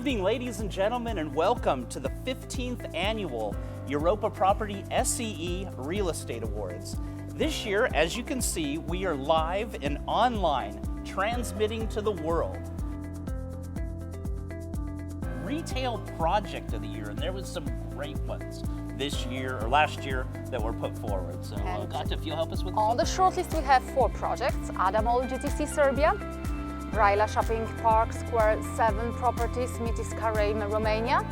evening, ladies and gentlemen, and welcome to the 15th annual Europa Property SEE Real Estate Awards. This year, as you can see, we are live and online, transmitting to the world. Retail Project of the Year, and there was some great ones this year or last year that were put forward. So, Gata, if you'll help us with on the shortlist, we have 4 projects: Adamol GTC Serbia, Braila Shopping Park Square 7 Properties, Mitis Carei, Romania,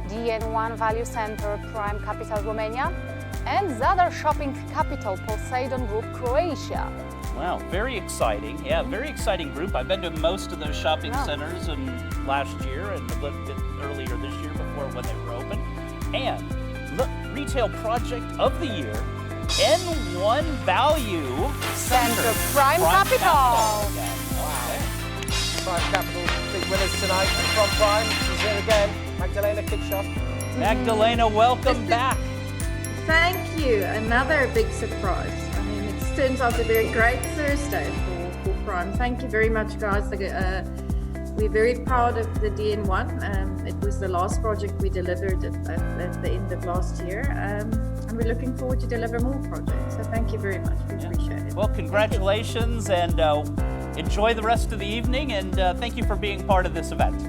DN1 VALUE CENTRE, Prime Capital, Romania, and Zadar Shopping Capital, Poseidon Group, Croatia. Wow, very exciting. Yeah, very exciting group. I've been to most of those shopping centers last year and a little bit earlier this year before when they were open. And look, Retail Project of the Year, N1 VALUE CENTRE, Prime Capital. Prime Capital, big winners tonight. And from Prime, she's here again, Magdalena Kitschoff. Magdalena, welcome back. Thank you. Another big surprise. I mean, it turns out a very great Thursday for Prime. Thank you very much, guys. We're very proud of the DN1. It was the last project we delivered at the end of last year. And we're looking forward to deliver more projects. So thank you very much. We appreciate it. Well, congratulations and enjoy the rest of the evening, and thank you for being part of this event.